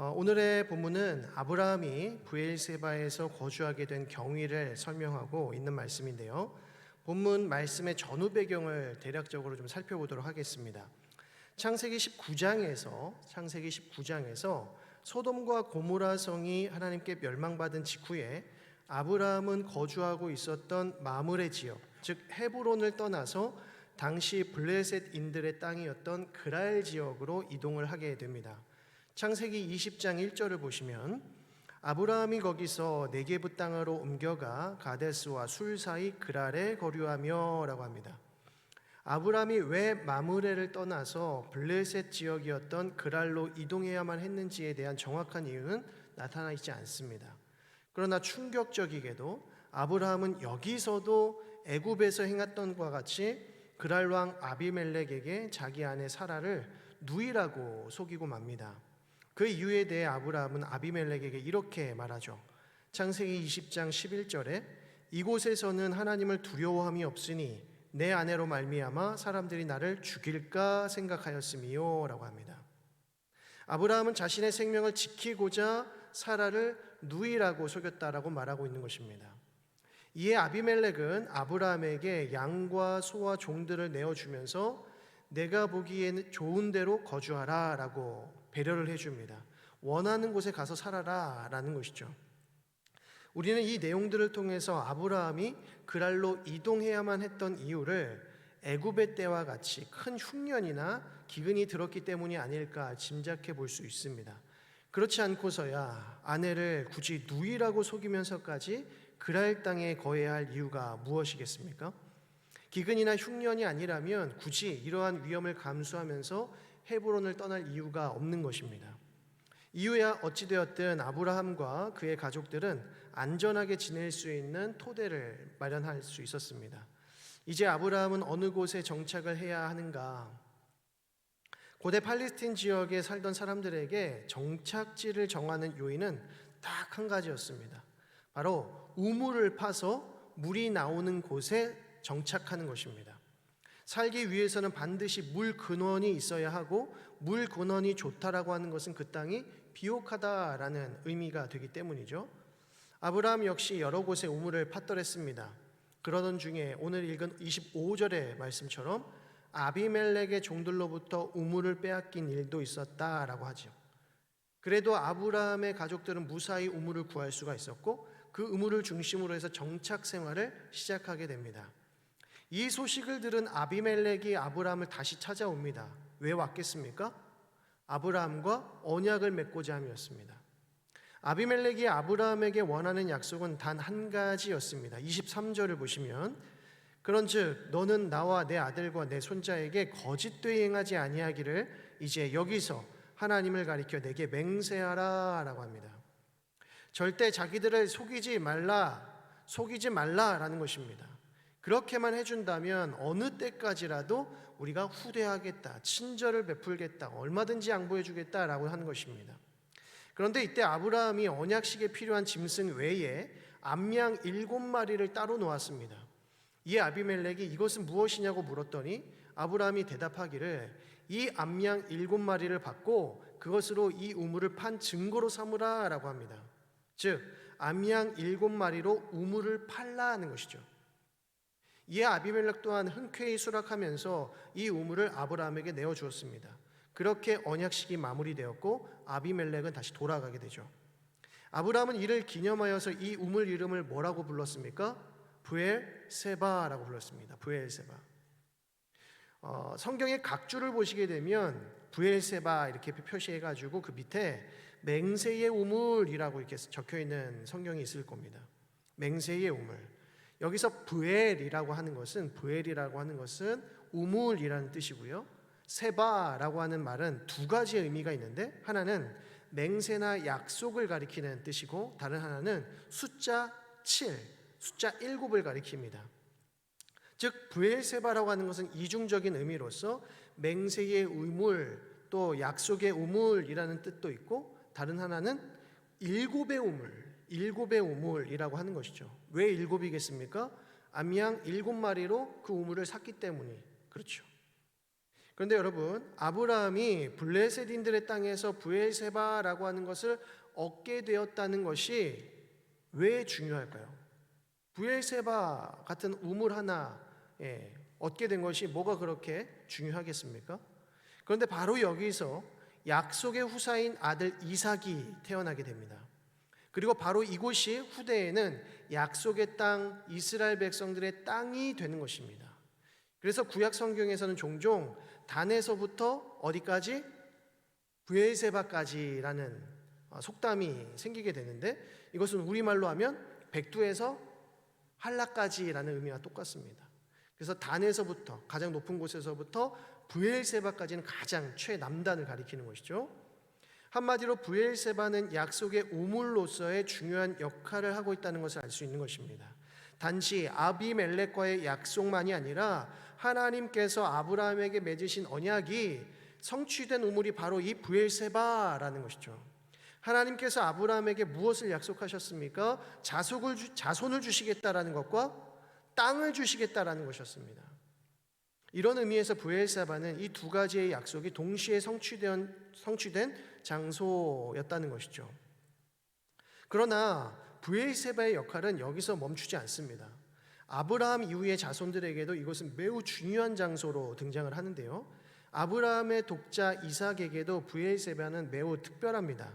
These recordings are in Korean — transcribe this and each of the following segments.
오늘의 본문은 아브라함이 브엘세바에서 거주하게 된 경위를 설명하고 있는 말씀인데요. 본문 말씀의 전후 배경을 대략적으로 좀 살펴보도록 하겠습니다. 창세기 19장에서 소돔과 고모라 성이 하나님께 멸망받은 직후에 아브라함은 거주하고 있었던 마므레 지역, 즉 헤브론을 떠나서 당시 블레셋인들의 땅이었던 그랄 지역으로 이동을 하게 됩니다. 창세기 20장 1절을 보시면 아브라함이 거기서 네게브 땅으로 옮겨가 가데스와 술 사이 그랄에 거류하며 라고 합니다. 아브라함이 왜 마므레를 떠나서 블레셋 지역이었던 그랄로 이동해야만 했는지에 대한 정확한 이유는 나타나 있지 않습니다. 그러나 충격적이게도 아브라함은 여기서도 애굽에서 행했던 것과 같이 그랄 왕 아비멜렉에게 자기 아내 사라를 누이라고 속이고 맙니다. 그 이유에 대해 아브라함은 아비멜렉에게 이렇게 말하죠. 창세기 20장 11절에 이곳에서는 하나님을 두려워함이 없으니 내 아내로 말미암아 사람들이 나를 죽일까 생각하였음이요 라고 합니다. 아브라함은 자신의 생명을 지키고자 사라를 누이라고 속였다라고 말하고 있는 것입니다. 이에 아비멜렉은 아브라함에게 양과 소와 종들을 내어주면서 내가 보기에는 좋은 데로 거주하라 라고 배려를 해줍니다. 원하는 곳에 가서 살아라 라는 것이죠. 우리는 이 내용들을 통해서 아브라함이 그랄로 이동해야만 했던 이유를 애굽의 때와 같이 큰 흉년이나 기근이 들었기 때문이 아닐까 짐작해 볼 수 있습니다. 그렇지 않고서야 아내를 굳이 누이라고 속이면서까지 그랄 땅에 거해야 할 이유가 무엇이겠습니까? 기근이나 흉년이 아니라면 굳이 이러한 위험을 감수하면서 헤브론을 떠날 이유가 없는 것입니다. 이유야 어찌되었든 아브라함과 그의 가족들은 안전하게 지낼 수 있는 토대를 마련할 수 있었습니다. 이제 아브라함은 어느 곳에 정착을 해야 하는가? 고대 팔레스틴 지역에 살던 사람들에게 정착지를 정하는 요인은 딱 한 가지였습니다. 바로 우물을 파서 물이 나오는 곳에 정착하는 것입니다. 살기 위해서는 반드시 물 근원이 있어야 하고 물 근원이 좋다라고 하는 것은 그 땅이 비옥하다라는 의미가 되기 때문이죠. 아브라함 역시 여러 곳에 우물을 팠더랬습니다. 그러던 중에 오늘 읽은 25절의 말씀처럼 아비멜렉의 종들로부터 우물을 빼앗긴 일도 있었다라고 하죠. 그래도 아브라함의 가족들은 무사히 우물을 구할 수가 있었고 그 우물을 중심으로 해서 정착 생활을 시작하게 됩니다. 이 소식을 들은 아비멜렉이 아브라함을 다시 찾아옵니다. 왜 왔겠습니까? 아브라함과 언약을 맺고자 함이었습니다. 아비멜렉이 아브라함에게 원하는 약속은 단 한 가지였습니다. 23절을 보시면 그런즉 너는 나와 내 아들과 내 손자에게 거짓되이 행하지 아니하기를 이제 여기서 하나님을 가리켜 내게 맹세하라 라고 합니다. 절대 자기들을 속이지 말라라는 것입니다. 그렇게만 해준다면 어느 때까지라도 우리가 후대하겠다, 친절을 베풀겠다, 얼마든지 양보해주겠다라고 하는 것입니다. 그런데 이때 아브라함이 언약식에 필요한 짐승 외에 암양 7마리를 따로 놓았습니다. 이에 아비멜렉이 이것은 무엇이냐고 물었더니 아브라함이 대답하기를 이 암양 7마리를 받고 그것으로 이 우물을 판 증거로 삼으라 라고 합니다. 즉 암양 7마리로 우물을 팔라 하는 것이죠. 이에 아비멜렉 또한 흔쾌히 수락하면서 이 우물을 아브라함에게 내어주었습니다. 그렇게 언약식이 마무리되었고 아비멜렉은 다시 돌아가게 되죠. 아브라함은 이를 기념하여서 이 우물 이름을 뭐라고 불렀습니까? 브엘세바라고 불렀습니다. 브엘세바. 성경의 각주를 보시게 되면 브엘세바 이렇게 표시해가지고 그 밑에 맹세의 우물이라고 이렇게 적혀있는 성경이 있을 겁니다. 맹세의 우물. 여기서 브엘이라고 하는 것은 우물이라는 뜻이고요. 세바라고 하는 말은 두 가지의 의미가 있는데 하나는 맹세나 약속을 가리키는 뜻이고 다른 하나는 숫자 7, 숫자 7을 가리킵니다. 즉 브엘세바라고 하는 것은 이중적인 의미로서 맹세의 우물 또 약속의 우물이라는 뜻도 있고 다른 하나는 일곱의 우물이라고 하는 것이죠. 왜 일곱이겠습니까? 암양 7마리로 그 우물을 샀기 때문이 그렇죠. 그런데 여러분, 아브라함이 블레셋인들의 땅에서 브엘세바라고 하는 것을 얻게 되었다는 것이 왜 중요할까요? 브엘세바 같은 우물 하나 얻게 된 것이 뭐가 그렇게 중요하겠습니까? 그런데 바로 여기서 약속의 후사인 아들 이삭이 태어나게 됩니다. 그리고 바로 이곳이 후대에는 약속의 땅, 이스라엘 백성들의 땅이 되는 것입니다. 그래서 구약 성경에서는 종종 단에서부터 어디까지? 브엘세바까지라는 속담이 생기게 되는데, 이것은 우리말로 하면 백두에서 한라까지라는 의미와 똑같습니다. 그래서 단에서부터, 가장 높은 곳에서부터 브엘세바까지는 가장 최남단을 가리키는 것이죠. 한마디로 브엘세바는 약속의 우물로서의 중요한 역할을 하고 있다는 것을 알 수 있는 것입니다. 단지 아비멜렉과의 약속만이 아니라 하나님께서 아브라함에게 맺으신 언약이 성취된 우물이 바로 이 브엘세바라는 것이죠. 하나님께서 아브라함에게 무엇을 약속하셨습니까? 자손을 주시겠다라는 것과 땅을 주시겠다라는 것이었습니다. 이런 의미에서 브엘세바는 이 두 가지의 약속이 동시에 성취된 장소였다는 것이죠. 그러나 브엘세바의 역할은 여기서 멈추지 않습니다. 아브라함 이후의 자손들에게도 이것은 매우 중요한 장소로 등장을 하는데요. 아브라함의 독자 이삭에게도 브엘세바는 매우 특별합니다.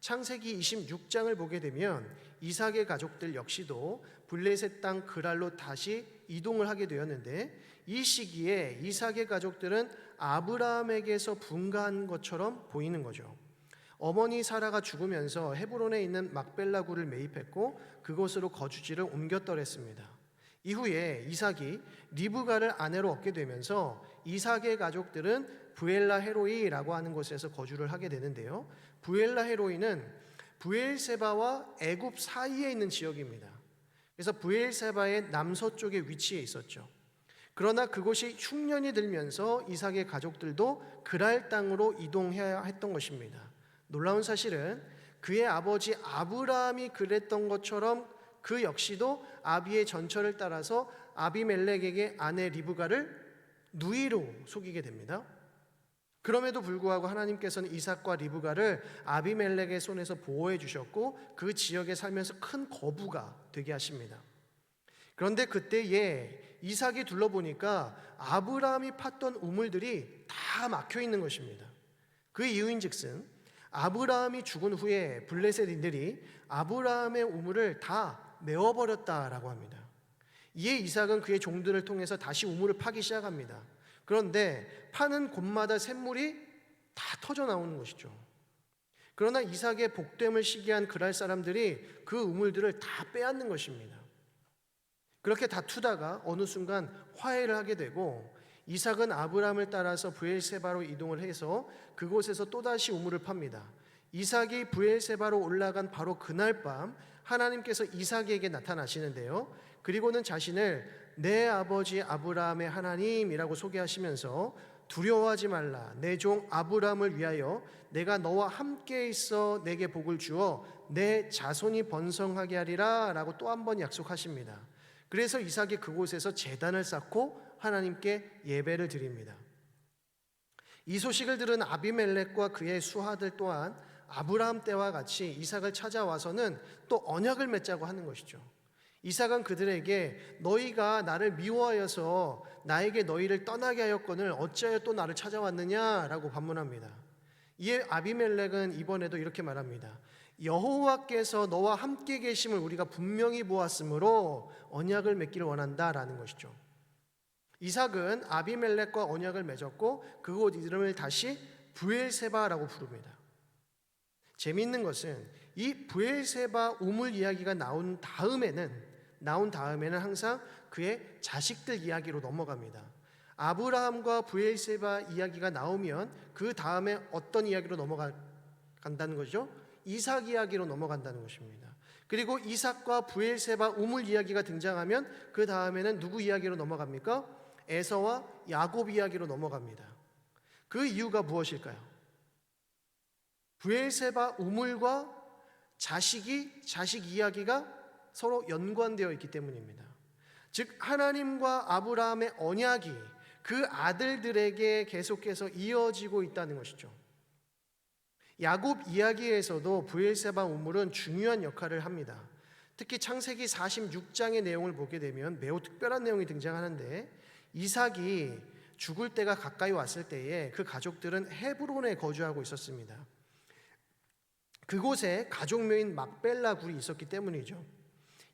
창세기 26장을 보게 되면 이삭의 가족들 역시도 블레셋 땅 그랄로 다시 이동을 하게 되었는데, 이 시기에 이삭의 가족들은 아브라함에게서 분가한 것처럼 보이는 거죠. 어머니 사라가 죽으면서 헤브론에 있는 막벨라 굴을 매입했고 그곳으로 거주지를 옮겼더랬습니다. 이후에 이삭이 리브가를 아내로 얻게 되면서 이삭의 가족들은 브엘라 헤로이라고 하는 곳에서 거주를 하게 되는데요. 브엘라 헤로이는 브엘세바와 애굽 사이에 있는 지역입니다. 그래서 브엘세바의 남서쪽에 위치해 있었죠. 그러나 그곳이 흉년이 들면서 이삭의 가족들도 그랄 땅으로 이동해야 했던 것입니다. 놀라운 사실은 그의 아버지 아브라함이 그랬던 것처럼 그 역시도 아비의 전철을 따라서 아비멜렉에게 아내 리브가를 누이로 속이게 됩니다. 그럼에도 불구하고 하나님께서는 이삭과 리브가를 아비멜렉의 손에서 보호해 주셨고 그 지역에 살면서 큰 거부가 되게 하십니다. 그런데 그때에 이삭이 둘러보니까 아브라함이 팠던 우물들이 다 막혀 있는 것입니다. 그 이유인즉슨 아브라함이 죽은 후에 블레셋인들이 아브라함의 우물을 다 메워버렸다라고 합니다. 이에 이삭은 그의 종들을 통해서 다시 우물을 파기 시작합니다. 그런데 파는 곳마다 샘물이 다 터져 나오는 것이죠. 그러나 이삭의 복됨을 시기한 그랄 사람들이 그 우물들을 다 빼앗는 것입니다. 그렇게 다투다가 어느 순간 화해를 하게 되고 이삭은 아브라함을 따라서 브엘세바로 이동을 해서 그곳에서 또다시 우물을 팝니다. 이삭이 브엘세바로 올라간 바로 그날 밤 하나님께서 이삭에게 나타나시는데요. 그리고는 자신을 내 아버지 아브라함의 하나님이라고 소개하시면서 두려워하지 말라. 내 종 아브라함을 위하여 내가 너와 함께 있어 내게 복을 주어 내 자손이 번성하게 하리라 라고 또 한 번 약속하십니다. 그래서 이삭이 그곳에서 제단을 쌓고 하나님께 예배를 드립니다. 이 소식을 들은 아비멜렉과 그의 수하들 또한 아브라함 때와 같이 이삭을 찾아와서는 또 언약을 맺자고 하는 것이죠. 이삭은 그들에게 너희가 나를 미워하여서 나에게 너희를 떠나게 하였거늘 어찌하여 또 나를 찾아왔느냐라고 반문합니다. 이에 아비멜렉은 이번에도 이렇게 말합니다. 여호와께서 너와 함께 계심을 우리가 분명히 보았으므로 언약을 맺기를 원한다라는 것이죠. 이삭은 아비멜렉과 언약을 맺었고 그곳 이름을 다시 브엘세바라고 부릅니다. 재미있는 것은 이 브엘세바 우물 이야기가 나온 다음에는 항상 그의 자식들 이야기로 넘어갑니다. 아브라함과 브엘세바 이야기가 나오면 그 다음에 어떤 이야기로 넘어간다는 거죠? 이삭 이야기로 넘어간다는 것입니다. 그리고 이삭과 브엘세바 우물 이야기가 등장하면 그 다음에는 누구 이야기로 넘어갑니까? 에서와 야곱 이야기로 넘어갑니다. 그 이유가 무엇일까요? 브엘세바 우물과 자식 이야기가 서로 연관되어 있기 때문입니다. 즉 하나님과 아브라함의 언약이 그 아들들에게 계속해서 이어지고 있다는 것이죠. 야곱 이야기에서도 브엘세바 우물은 중요한 역할을 합니다. 특히 창세기 46장의 내용을 보게 되면 매우 특별한 내용이 등장하는데, 이삭이 죽을 때가 가까이 왔을 때에 그 가족들은 헤브론에 거주하고 있었습니다. 그곳에 가족묘인 막벨라 굴이 있었기 때문이죠.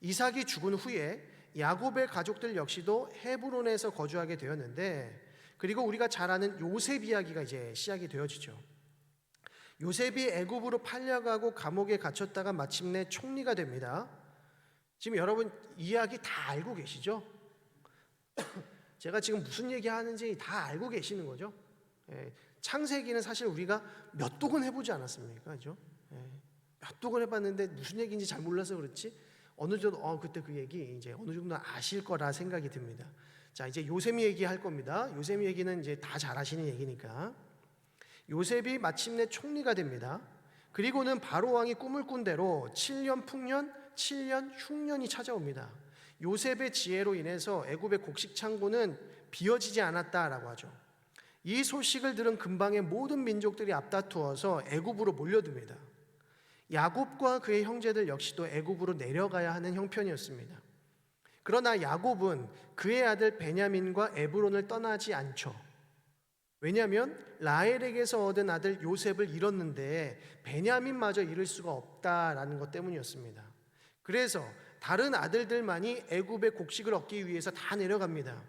이삭이 죽은 후에 야곱의 가족들 역시도 헤브론에서 거주하게 되었는데, 그리고 우리가 잘 아는 요셉 이야기가 이제 시작이 되어지죠. 요셉이 애굽으로 팔려가고 감옥에 갇혔다가 마침내 총리가 됩니다. 지금 여러분 이야기 다 알고 계시죠? 제가 지금 무슨 얘기 하는지 다 알고 계시는 거죠? 창세기는 사실 우리가 몇 독은 해보지 않았습니까? 그죠? 몇 독은 해봤는데 무슨 얘기인지 잘 몰라서 그렇지 어느 정도 그때 그 얘기 이제 어느 정도 아실 거라 생각이 듭니다. 자, 이제 요셉 얘기할 겁니다. 요셉 얘기는 이제 다 잘 아시는 얘기니까. 요셉이 마침내 총리가 됩니다. 그리고는 바로 왕이 꿈을 꾼 대로 7년 풍년, 7년 흉년이 찾아옵니다. 요셉의 지혜로 인해서 애굽의 곡식 창고는 비어지지 않았다라고 하죠. 이 소식을 들은 근방의 모든 민족들이 앞다투어서 애굽으로 몰려듭니다. 야곱과 그의 형제들 역시도 애굽으로 내려가야 하는 형편이었습니다. 그러나 야곱은 그의 아들 베냐민과 에브론을 떠나지 않죠. 왜냐하면 라헬에게서 얻은 아들 요셉을 잃었는데 베냐민마저 잃을 수가 없다라는 것 때문이었습니다. 그래서 다른 아들들만이 애굽의 곡식을 얻기 위해서 다 내려갑니다.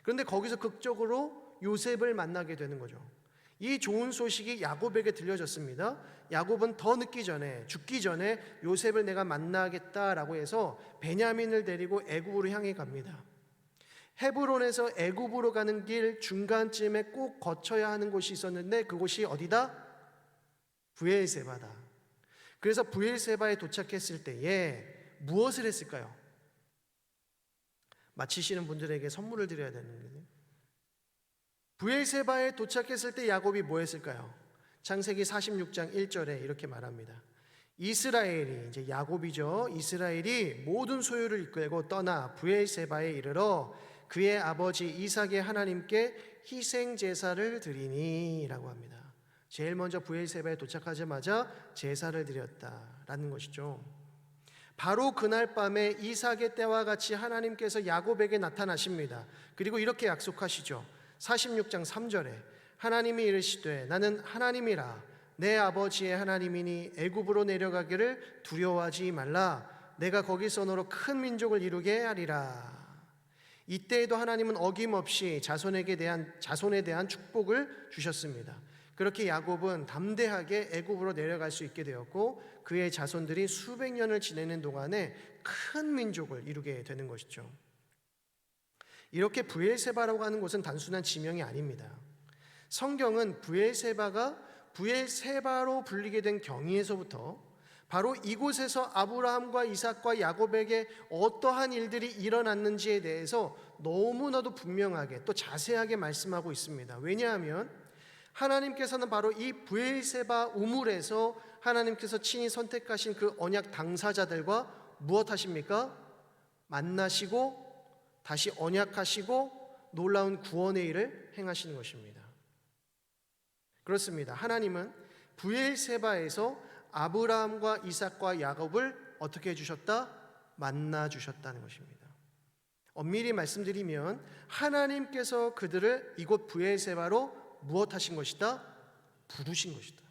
그런데 거기서 극적으로 요셉을 만나게 되는 거죠. 이 좋은 소식이 야곱에게 들려졌습니다. 야곱은 더 늦기 전에, 죽기 전에 요셉을 내가 만나겠다라고 해서 베냐민을 데리고 애굽으로 향해 갑니다. 헤브론에서 애굽으로 가는 길 중간쯤에 꼭 거쳐야 하는 곳이 있었는데 그곳이 어디다? 브엘세바다. 그래서 브엘세바에 도착했을 때에 무엇을 했을까요? 마치시는 분들에게 선물을 드려야 되는데, 브엘세바에 도착했을 때 야곱이 뭐 했을까요? 창세기 46장 1절에 이렇게 말합니다. 이스라엘이, 이제 야곱이죠, 이스라엘이 모든 소유를 이끌고 떠나 브엘세바에 이르러 그의 아버지 이삭의 하나님께 희생 제사를 드리니 라고 합니다. 제일 먼저 브엘세바에 도착하자마자 제사를 드렸다라는 것이죠. 바로 그날 밤에 이삭의 때와 같이 하나님께서 야곱에게 나타나십니다. 그리고 이렇게 약속하시죠. 46장 3절에 하나님이 이르시되 나는 하나님이라 내 아버지의 하나님이니 애굽으로 내려가기를 두려워하지 말라. 내가 거기서 너로 큰 민족을 이루게 하리라. 이때에도 하나님은 어김없이 자손에 대한 축복을 주셨습니다. 그렇게 야곱은 담대하게 애굽으로 내려갈 수 있게 되었고 그의 자손들이 수백 년을 지내는 동안에 큰 민족을 이루게 되는 것이죠. 이렇게 브엘세바라고 하는 곳은 단순한 지명이 아닙니다. 성경은 브엘세바가 브엘세바로 불리게 된 경위에서부터 바로 이곳에서 아브라함과 이삭과 야곱에게 어떠한 일들이 일어났는지에 대해서 너무나도 분명하게 또 자세하게 말씀하고 있습니다. 왜냐하면 하나님께서는 바로 이 브엘세바 우물에서 하나님께서 친히 선택하신 그 언약 당사자들과 무엇 하십니까? 만나시고 다시 언약하시고 놀라운 구원의 일을 행하시는 것입니다. 그렇습니다. 하나님은 브엘세바에서 아브라함과 이삭과 야곱을 어떻게 해주셨다? 만나 주셨다는 것입니다. 엄밀히 말씀드리면 하나님께서 그들을 이곳 브엘세바로 무엇하신 것이다? 부르신 것이다.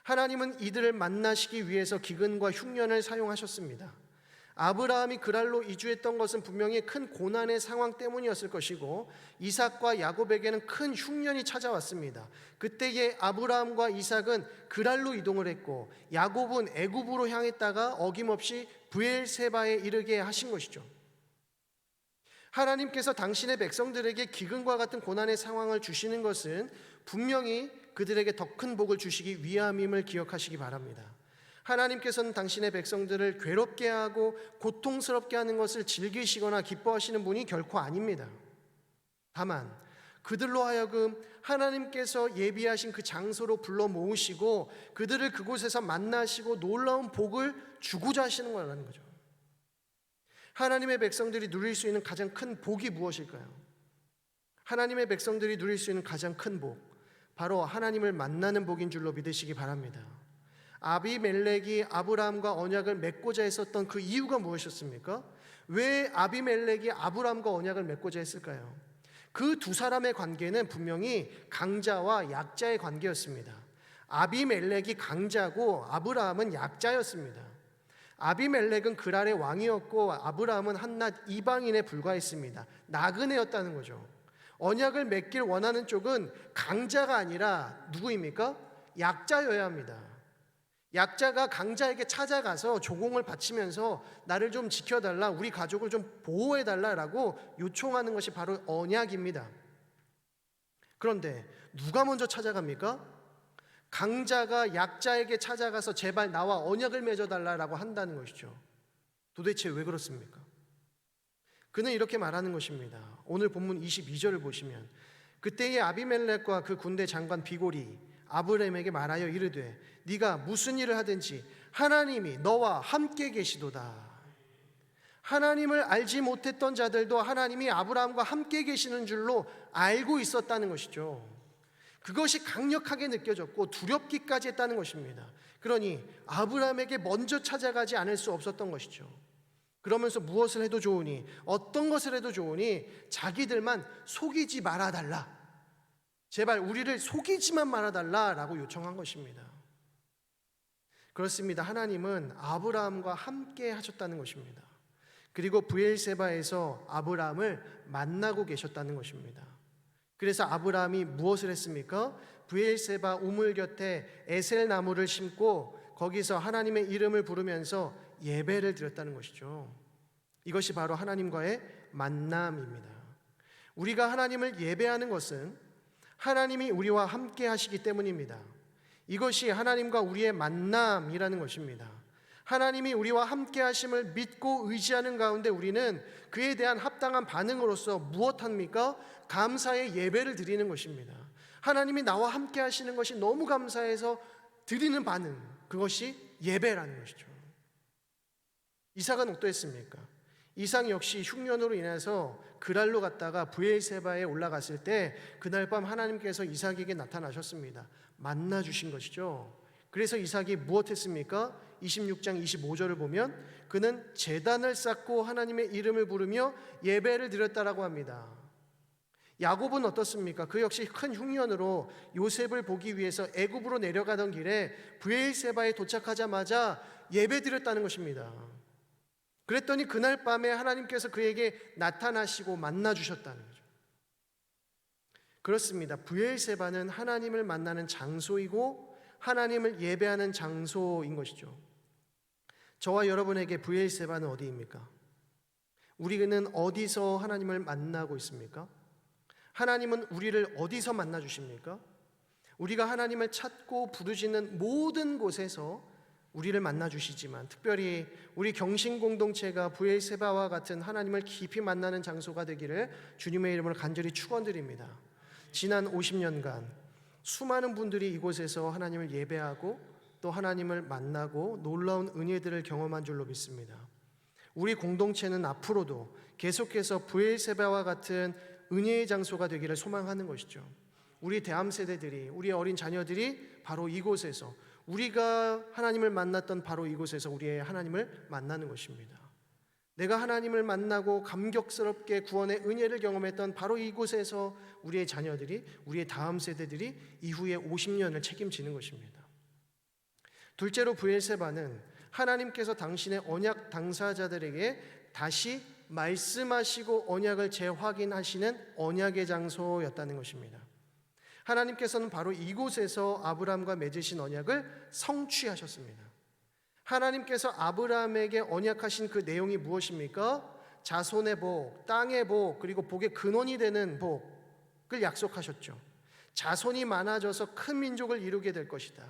하나님은 이들을 만나시기 위해서 기근과 흉년을 사용하셨습니다. 아브라함이 그랄로 이주했던 것은 분명히 큰 고난의 상황 때문이었을 것이고 이삭과 야곱에게는 큰 흉년이 찾아왔습니다. 그때의 아브라함과 이삭은 그랄로 이동을 했고 야곱은 애굽으로 향했다가 어김없이 브엘세바에 이르게 하신 것이죠. 하나님께서 당신의 백성들에게 기근과 같은 고난의 상황을 주시는 것은 분명히 그들에게 더 큰 복을 주시기 위함임을 기억하시기 바랍니다. 하나님께서는 당신의 백성들을 괴롭게 하고 고통스럽게 하는 것을 즐기시거나 기뻐하시는 분이 결코 아닙니다. 다만 그들로 하여금 하나님께서 예비하신 그 장소로 불러 모으시고 그들을 그곳에서 만나시고 놀라운 복을 주고자 하시는 거라는 거죠. 하나님의 백성들이 누릴 수 있는 가장 큰 복이 무엇일까요? 하나님의 백성들이 누릴 수 있는 가장 큰 복, 바로 하나님을 만나는 복인 줄로 믿으시기 바랍니다. 아비멜렉이 아브라함과 언약을 맺고자 했었던 그 이유가 무엇이었습니까? 왜 아비멜렉이 아브라함과 언약을 맺고자 했을까요? 그 두 사람의 관계는 분명히 강자와 약자의 관계였습니다. 아비멜렉이 강자고 아브라함은 약자였습니다. 아비멜렉은 그랄의 왕이었고 아브라함은 한낱 이방인에 불과했습니다. 나그네였다는 거죠. 언약을 맺길 원하는 쪽은 강자가 아니라 누구입니까? 약자여야 합니다. 약자가 강자에게 찾아가서 조공을 바치면서 나를 좀 지켜달라, 우리 가족을 좀 보호해달라라고 요청하는 것이 바로 언약입니다. 그런데 누가 먼저 찾아갑니까? 강자가 약자에게 찾아가서 제발 나와 언약을 맺어달라고 한다는 것이죠. 도대체 왜 그렇습니까? 그는 이렇게 말하는 것입니다. 오늘 본문 22절을 보시면 그때의 아비멜렉과 그 군대 장관 비골이 아브라함에게 말하여 이르되 네가 무슨 일을 하든지 하나님이 너와 함께 계시도다. 하나님을 알지 못했던 자들도 하나님이 아브라함과 함께 계시는 줄로 알고 있었다는 것이죠. 그것이 강력하게 느껴졌고 두렵기까지 했다는 것입니다. 그러니 아브라함에게 먼저 찾아가지 않을 수 없었던 것이죠. 그러면서 무엇을 해도 좋으니, 어떤 것을 해도 좋으니 자기들만 속이지 말아달라, 제발 우리를 속이지만 말아달라라고 요청한 것입니다. 그렇습니다. 하나님은 아브라함과 함께 하셨다는 것입니다. 그리고 브엘세바에서 아브라함을 만나고 계셨다는 것입니다. 그래서 아브라함이 무엇을 했습니까? 브엘세바 우물 곁에 에셀 나무를 심고 거기서 하나님의 이름을 부르면서 예배를 드렸다는 것이죠. 이것이 바로 하나님과의 만남입니다. 우리가 하나님을 예배하는 것은 하나님이 우리와 함께 하시기 때문입니다. 이것이 하나님과 우리의 만남이라는 것입니다. 하나님이 우리와 함께 하심을 믿고 의지하는 가운데 우리는 그에 대한 합당한 반응으로서 무엇합니까? 감사의 예배를 드리는 것입니다. 하나님이 나와 함께 하시는 것이 너무 감사해서 드리는 반응, 그것이 예배라는 것이죠. 이삭은 어떠했습니까? 이삭 역시 흉년으로 인해서 그랄로 갔다가 브엘세바에 올라갔을 때 그날 밤 하나님께서 이삭에게 나타나셨습니다. 만나 주신 것이죠. 그래서 이삭이 무엇했습니까? 26장 25절을 보면 그는 제단을 쌓고 하나님의 이름을 부르며 예배를 드렸다라고 합니다. 야곱은 어떻습니까? 그 역시 큰 흉년으로 요셉을 보기 위해서 애굽으로 내려가던 길에 브엘세바에 도착하자마자 예배 드렸다는 것입니다. 그랬더니 그날 밤에 하나님께서 그에게 나타나시고 만나 주셨다는 거죠. 그렇습니다. 브엘세바는 하나님을 만나는 장소이고 하나님을 예배하는 장소인 것이죠. 저와 여러분에게 브엘세바는 어디입니까? 우리는 어디서 하나님을 만나고 있습니까? 하나님은 우리를 어디서 만나 주십니까? 우리가 하나님을 찾고 부르짖는 모든 곳에서 우리를 만나 주시지만 특별히 우리 경신 공동체가 브엘세바와 같은 하나님을 깊이 만나는 장소가 되기를 주님의 이름으로 간절히 축원드립니다. 지난 50년간 수많은 분들이 이곳에서 하나님을 예배하고 또 하나님을 만나고 놀라운 은혜들을 경험한 줄로 믿습니다. 우리 공동체는 앞으로도 계속해서 브엘세바와 같은 은혜의 장소가 되기를 소망하는 것이죠. 우리 대함 세대들이, 우리 어린 자녀들이 바로 이곳에서, 우리가 하나님을 만났던 바로 이곳에서 우리의 하나님을 만나는 것입니다. 내가 하나님을 만나고 감격스럽게 구원의 은혜를 경험했던 바로 이곳에서 우리의 자녀들이, 우리의 다음 세대들이 이후에 50년을 책임지는 것입니다. 둘째로 브엘세바는 하나님께서 당신의 언약 당사자들에게 다시 말씀하시고 언약을 재확인하시는 언약의 장소였다는 것입니다. 하나님께서는 바로 이곳에서 아브라함과 맺으신 언약을 성취하셨습니다. 하나님께서 아브라함에게 언약하신 그 내용이 무엇입니까? 자손의 복, 땅의 복, 그리고 복의 근원이 되는 복을 약속하셨죠. 자손이 많아져서 큰 민족을 이루게 될 것이다.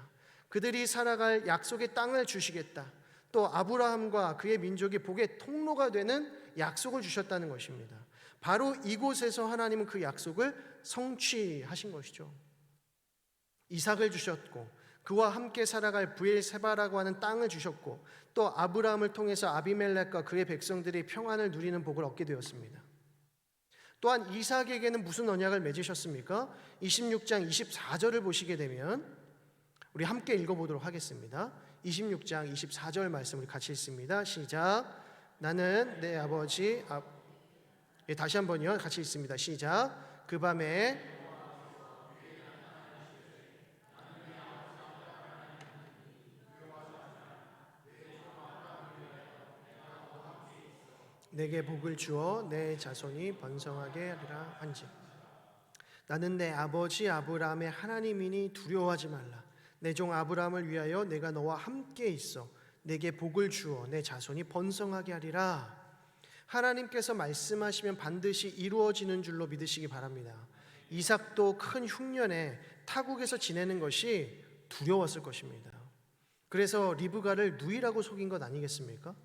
그들이 살아갈 약속의 땅을 주시겠다. 또 아브라함과 그의 민족이 복의 통로가 되는 약속을 주셨다는 것입니다. 바로 이곳에서 하나님은 그 약속을 성취하신 것이죠. 이삭을 주셨고 그와 함께 살아갈 브엘세바라고 하는 땅을 주셨고 또 아브라함을 통해서 아비멜렉과 그의 백성들이 평안을 누리는 복을 얻게 되었습니다. 또한 이삭에게는 무슨 언약을 맺으셨습니까? 26장 24절을 보시게 되면 우리 함께 읽어보도록 하겠습니다. 26장 24절 말씀 우리 같이 읽습니다. 시작. 나는 내 아버지 다시 한번요. 같이 읽습니다. 시작. 그 밤에 내게 복을 주어 내 자손이 번성하게 하리라 한지. 나는 내 아버지 아브라함의 하나님이니 두려워하지 말라. 내 종 아브라함을 위하여 내가 너와 함께 있어 내게 복을 주어 내 자손이 번성하게 하리라. 하나님께서 말씀하시면 반드시 이루어지는 줄로 믿으시기 바랍니다. 이삭도 큰 흉년에 타국에서 지내는 것이 두려웠을 것입니다. 그래서 리브가를 누이라고 속인 것 아니겠습니까?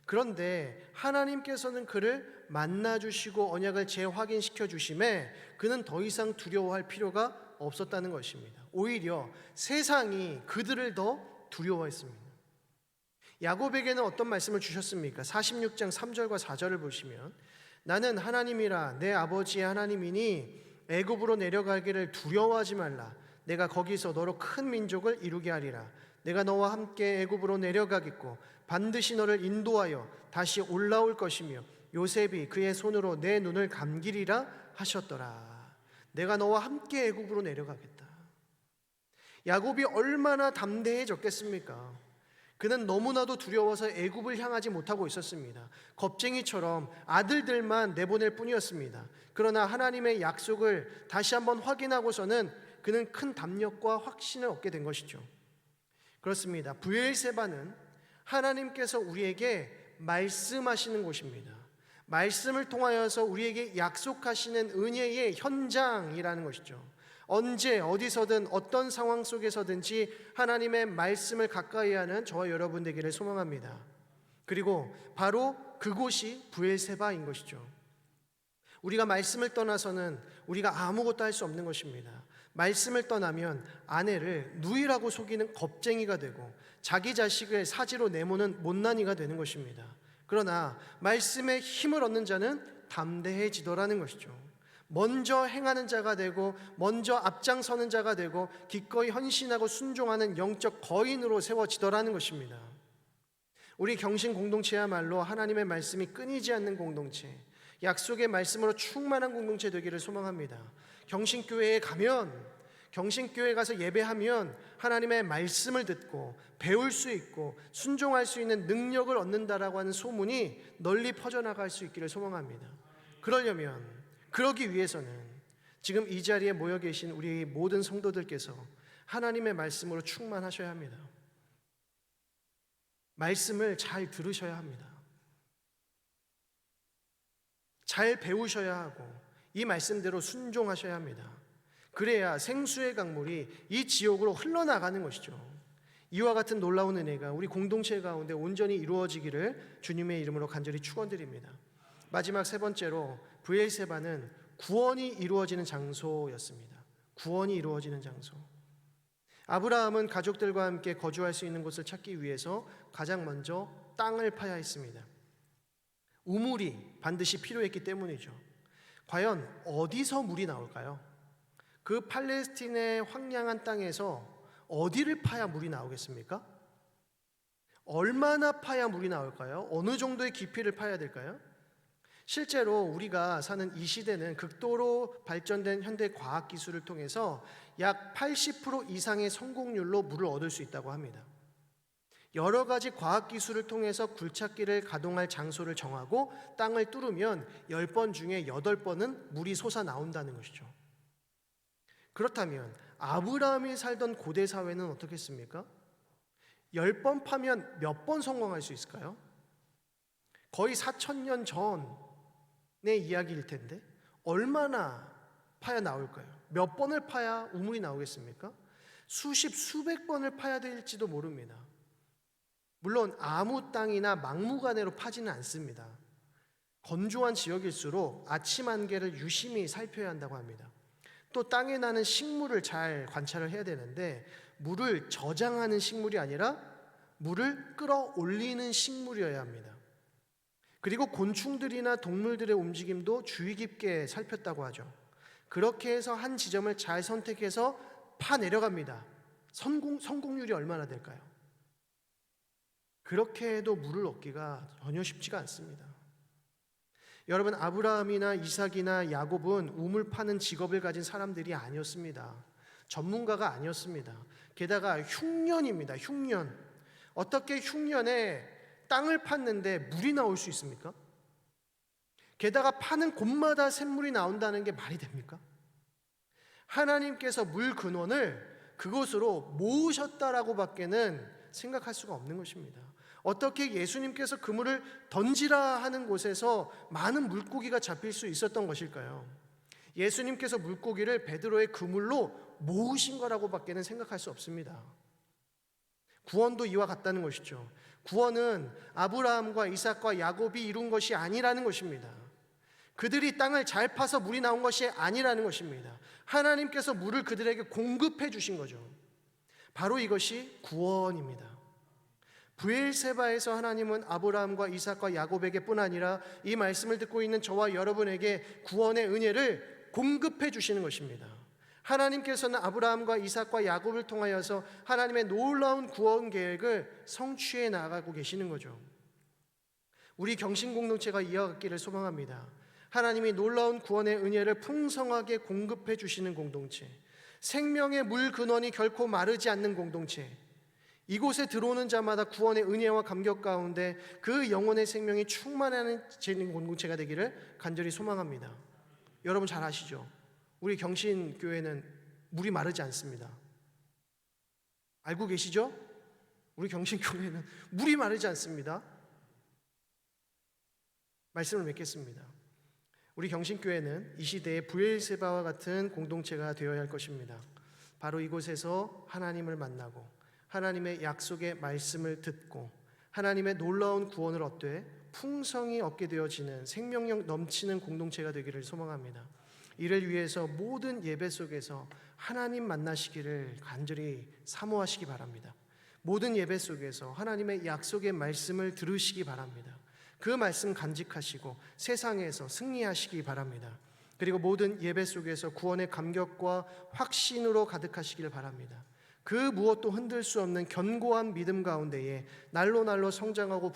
그런데 하나님께서는 그를 만나주시고 언약을 재확인시켜 주심에 그는 더 이상 두려워할 필요가 없었다는 것입니다. 오히려 세상이 그들을 더 두려워했습니다. 야곱에게는 어떤 말씀을 주셨습니까? 46장 3절과 4절을 보시면 나는 하나님이라 내 아버지의 하나님이니 애굽으로 내려가기를 두려워하지 말라. 내가 거기서 너로 큰 민족을 이루게 하리라. 내가 너와 함께 애굽으로 내려가겠고 반드시 너를 인도하여 다시 올라올 것이며 요셉이 그의 손으로 내 눈을 감기리라 하셨더라. 내가 너와 함께 애굽으로 내려가겠다. 야곱이 얼마나 담대해졌겠습니까? 그는 너무나도 두려워서 애굽을 향하지 못하고 있었습니다. 겁쟁이처럼 아들들만 내보낼 뿐이었습니다. 그러나 하나님의 약속을 다시 한번 확인하고서는 그는 큰 담력과 확신을 얻게 된 것이죠. 그렇습니다. 브엘세바는 하나님께서 우리에게 말씀하시는 곳입니다. 말씀을 통하여서 우리에게 약속하시는 은혜의 현장이라는 것이죠. 언제 어디서든 어떤 상황 속에서든지 하나님의 말씀을 가까이 하는 저와 여러분 되기를 소망합니다. 그리고 바로 그곳이 브엘세바인 것이죠. 우리가 말씀을 떠나서는 우리가 아무것도 할 수 없는 것입니다. 말씀을 떠나면 아내를 누이라고 속이는 겁쟁이가 되고 자기 자식을 사지로 내모는 못난이가 되는 것입니다. 그러나 말씀에 힘을 얻는 자는 담대해지더라는 것이죠. 먼저 행하는 자가 되고 먼저 앞장서는 자가 되고 기꺼이 헌신하고 순종하는 영적 거인으로 세워지더라는 것입니다. 우리 경신 공동체야말로 하나님의 말씀이 끊이지 않는 공동체, 약속의 말씀으로 충만한 공동체 되기를 소망합니다. 경신교회에 가면, 경신교회 가서 예배하면 하나님의 말씀을 듣고 배울 수 있고 순종할 수 있는 능력을 얻는다라고 하는 소문이 널리 퍼져나갈 수 있기를 소망합니다. 그러기 위해서는 지금 이 자리에 모여 계신 우리 모든 성도들께서 하나님의 말씀으로 충만하셔야 합니다. 말씀을 잘 들으셔야 합니다. 잘 배우셔야 하고 이 말씀대로 순종하셔야 합니다. 그래야 생수의 강물이 이 지옥으로 흘러나가는 것이죠. 이와 같은 놀라운 은혜가 우리 공동체 가운데 온전히 이루어지기를 주님의 이름으로 간절히 축원드립니다. 마지막 세 번째로 브엘세바는 구원이 이루어지는 장소였습니다. 구원이 이루어지는 장소. 아브라함은 가족들과 함께 거주할 수 있는 곳을 찾기 위해서 가장 먼저 땅을 파야 했습니다. 우물이 반드시 필요했기 때문이죠. 과연 어디서 물이 나올까요? 그 팔레스틴의 황량한 땅에서 어디를 파야 물이 나오겠습니까? 얼마나 파야 물이 나올까요? 어느 정도의 깊이를 파야 될까요? 실제로 우리가 사는 이 시대는 극도로 발전된 현대 과학 기술을 통해서 약 80% 이상의 성공률로 물을 얻을 수 있다고 합니다. 여러 가지 과학 기술을 통해서 굴착기를 가동할 장소를 정하고 땅을 뚫으면 10번 중에 8번은 물이 솟아 나온다는 것이죠. 그렇다면 아브라함이 살던 고대 사회는 어떻겠습니까? 10번 파면 몇 번 성공할 수 있을까요? 거의 4,000년 전의 이야기일 텐데 얼마나 파야 나올까요? 몇 번을 파야 우물이 나오겠습니까? 수십, 수백 번을 파야 될지도 모릅니다. 물론 아무 땅이나 막무가내로 파지는 않습니다. 건조한 지역일수록 아침 안개를 유심히 살펴야 한다고 합니다. 또 땅에 나는 식물을 잘 관찰을 해야 되는데 물을 저장하는 식물이 아니라 물을 끌어올리는 식물이어야 합니다. 그리고 곤충들이나 동물들의 움직임도 주의 깊게 살폈다고 하죠. 그렇게 해서 한 지점을 잘 선택해서 파 내려갑니다. 성공률이 얼마나 될까요? 그렇게 해도 물을 얻기가 전혀 쉽지가 않습니다. 여러분, 아브라함이나 이삭이나 야곱은 우물 파는 직업을 가진 사람들이 아니었습니다. 전문가가 아니었습니다. 게다가 흉년입니다. 흉년. 어떻게 흉년에 땅을 팠는데 물이 나올 수 있습니까? 게다가 파는 곳마다 샘물이 나온다는 게 말이 됩니까? 하나님께서 물 근원을 그곳으로 모으셨다라고 밖에는 생각할 수가 없는 것입니다. 어떻게 예수님께서 그물을 던지라 하는 곳에서 많은 물고기가 잡힐 수 있었던 것일까요? 예수님께서 물고기를 베드로의 그물로 모으신 거라고 밖에는 생각할 수 없습니다. 구원도 이와 같다는 것이죠. 구원은 아브라함과 이삭과 야곱이 이룬 것이 아니라는 것입니다. 그들이 땅을 잘 파서 물이 나온 것이 아니라는 것입니다. 하나님께서 물을 그들에게 공급해 주신 거죠. 바로 이것이 구원입니다. 브엘세바에서 하나님은 아브라함과 이삭과 야곱에게 뿐 아니라 이 말씀을 듣고 있는 저와 여러분에게 구원의 은혜를 공급해 주시는 것입니다. 하나님께서는 아브라함과 이삭과 야곱을 통하여서 하나님의 놀라운 구원 계획을 성취해 나가고 계시는 거죠. 우리 경신 공동체가 이어가기를 소망합니다. 하나님이 놀라운 구원의 은혜를 풍성하게 공급해 주시는 공동체, 생명의 물 근원이 결코 마르지 않는 공동체, 이곳에 들어오는 자마다 구원의 은혜와 감격 가운데 그 영혼의 생명이 충만하는 공동체가 되기를 간절히 소망합니다. 여러분 잘 아시죠? 우리 경신교회는 물이 마르지 않습니다. 알고 계시죠? 우리 경신교회는 물이 마르지 않습니다. 말씀을 맺겠습니다. 우리 경신교회는 이 시대의 브엘세바와 같은 공동체가 되어야 할 것입니다. 바로 이곳에서 하나님을 만나고 하나님의 약속의 말씀을 듣고 하나님의 놀라운 구원을 얻되 풍성히 얻게 되어지는 생명력 넘치는 공동체가 되기를 소망합니다. 이를 위해서 모든 예배 속에서 하나님 만나시기를 간절히 사모하시기 바랍니다. 모든 예배 속에서 하나님의 약속의 말씀을 들으시기 바랍니다. 그 말씀 간직하시고 세상에서 승리하시기 바랍니다. 그리고 모든 예배 속에서 구원의 감격과 확신으로 가득하시기를 바랍니다. 그 무엇도 흔들 수 없는 견고한 믿음 가운데에 날로 성장하고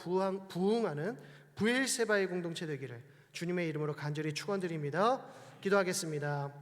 부흥하는 브엘세바의 공동체 되기를 주님의 이름으로 간절히 축원드립니다. 기도하겠습니다.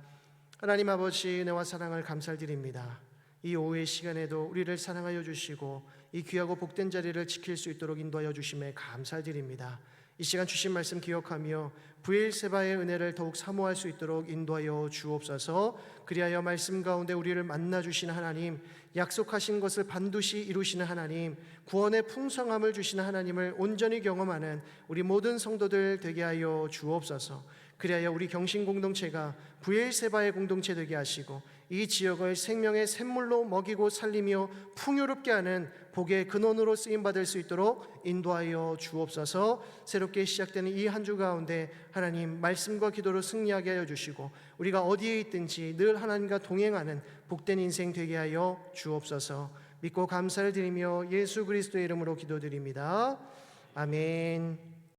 하나님 아버지, 은혜와 사랑을 감사드립니다. 이 오후의 시간에도 우리를 사랑하여 주시고 이 귀하고 복된 자리를 지킬 수 있도록 인도하여 주심에 감사드립니다. 이 시간 주신 말씀 기억하며 브엘세바의 은혜를 더욱 사모할 수 있도록 인도하여 주옵소서. 그리하여 말씀 가운데 우리를 만나 주시는 하나님, 약속하신 것을 반드시 이루시는 하나님, 구원의 풍성함을 주시는 하나님을 온전히 경험하는 우리 모든 성도들 되게 하여 주옵소서. 그리하여 우리 경신 공동체가 브엘세바의 공동체 되게 하시고 이 지역을 생명의 샘물로 먹이고 살리며 풍요롭게 하는 복의 근원으로 쓰임받을 수 있도록 인도하여 주옵소서. 새롭게 시작되는 이 한 주 가운데 하나님 말씀과 기도로 승리하게 하여 주시고 우리가 어디에 있든지 늘 하나님과 동행하는 복된 인생 되게 하여 주옵소서. 믿고 감사를 드리며 예수 그리스도의 이름으로 기도드립니다. 아멘.